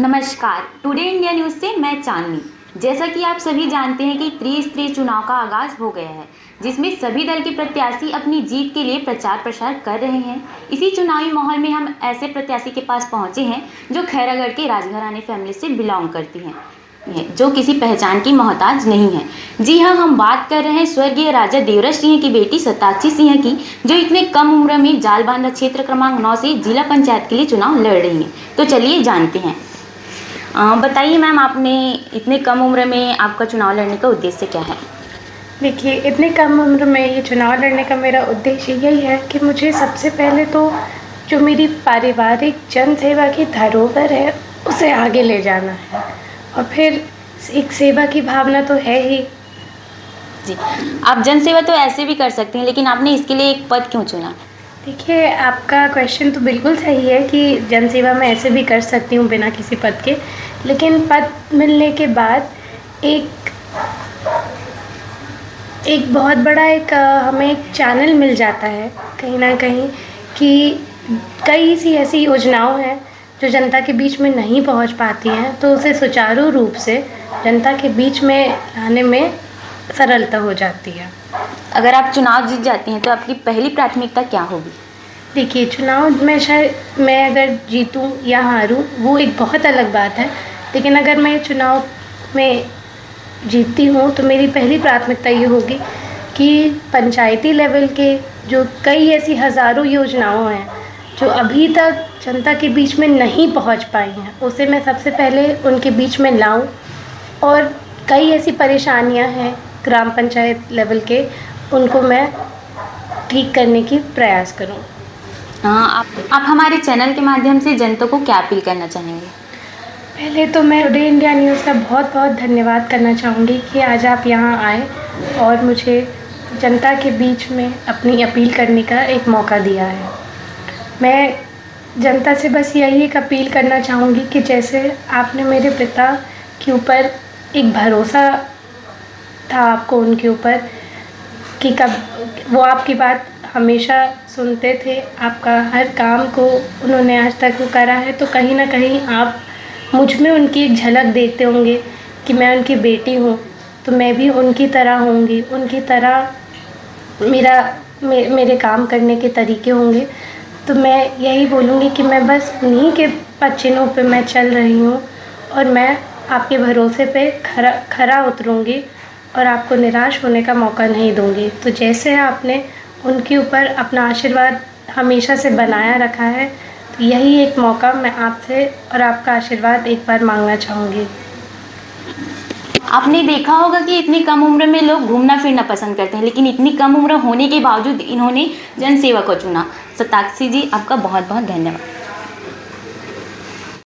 नमस्कार। Today India news से मैं चांदनी। जैसा कि आप सभी जानते हैं कि त्रिस्तरीय चुनाव का आगाज हो गया है, जिसमें सभी दल के प्रत्याशी अपनी जीत के लिए प्रचार प्रसार कर रहे हैं। इसी चुनावी माहौल में हम ऐसे प्रत्याशी के पास पहुंचे हैं जो खैरागढ़ के राजघराने फैमिली से बिलोंग करती हैं, जो किसी पहचान की मोहताज नहीं है। जी हाँ, हम बात कर रहे हैं स्वर्गीय राजा देवराज सिंह की बेटी सताक्षी सिंह की, जो इतने कम उम्र में जालबांधा क्षेत्र क्रमांक 9 से जिला पंचायत के लिए चुनाव लड़ रही हैं। तो चलिए जानते हैं। बताइए मैम, आपने इतने कम उम्र में आपका चुनाव लड़ने का उद्देश्य क्या है? देखिए, इतने कम उम्र में ये चुनाव लड़ने का मेरा उद्देश्य यही है कि मुझे सबसे पहले तो जो मेरी पारिवारिक जन सेवा की धरोहर है उसे आगे ले जाना है, और फिर एक सेवा की भावना तो है ही। जी, आप जन सेवा तो ऐसे भी कर सकते हैं, लेकिन आपने इसके लिए एक पद क्यों चुना? देखिए, आपका क्वेश्चन तो बिल्कुल सही है कि जन सेवा मैं ऐसे भी कर सकती हूँ बिना किसी पद के, लेकिन पद मिलने के बाद एक बहुत बड़ा हमें एक चैनल मिल जाता है कहीं ना कहीं, कि कई सी ऐसी योजनाओं हैं जो जनता के बीच में नहीं पहुंच पाती हैं, तो उसे सुचारू रूप से जनता के बीच में लाने में सरलता हो जाती है। अगर आप चुनाव जीत जाती हैं तो आपकी पहली प्राथमिकता क्या होगी? देखिए, चुनाव में शायद मैं अगर जीतूं या हारूं वो एक बहुत अलग बात है, लेकिन अगर मैं चुनाव में जीतती हूँ तो मेरी पहली प्राथमिकता ये होगी कि पंचायती लेवल के जो कई ऐसी हज़ारों योजनाओं हैं जो अभी तक जनता के बीच में नहीं पहुँच पाई हैं, उसे मैं सबसे पहले उनके बीच में लाऊं। और कई ऐसी परेशानियां हैं ग्राम पंचायत लेवल के, उनको मैं ठीक करने की प्रयास करूं। हाँ, आप हमारे चैनल के माध्यम से जनता को क्या अपील करना चाहेंगे? पहले तो मैं टुडे इंडिया न्यूज़ का बहुत बहुत धन्यवाद करना चाहूँगी कि आज आप यहाँ आए और मुझे जनता के बीच में अपनी अपील करने का एक मौका दिया है। मैं जनता से बस यही एक अपील करना चाहूँगी कि जैसे आपने मेरे पिता के ऊपर एक भरोसा था आपको उनके ऊपर, कि कब वो आपकी बात हमेशा सुनते थे, आपका हर काम को उन्होंने आज तक वो करा है, तो कहीं ना कहीं आप मुझ में उनकी एक झलक देखते होंगे कि मैं उनकी बेटी हूँ, तो मैं भी उनकी तरह होंगी, उनकी तरह मेरे काम करने के तरीके होंगे। तो मैं यही बोलूँगी कि मैं बस उन्हीं के पद चिन्हों पे मैं चल रही हूँ, और मैं आपके भरोसे पे खरा उतरूँगी और आपको निराश होने का मौका नहीं दूँगी। तो जैसे आपने उनके ऊपर अपना आशीर्वाद हमेशा से बनाया रखा है, तो यही एक मौका मैं आपसे और आपका आशीर्वाद एक बार मांगना चाहूँगी। आपने देखा होगा कि इतनी कम उम्र में लोग घूमना फिरना पसंद करते हैं, लेकिन इतनी कम उम्र होने के बावजूद इन्होंने जन सेवा को चुना। सताक्षी जी, आपका बहुत बहुत धन्यवाद।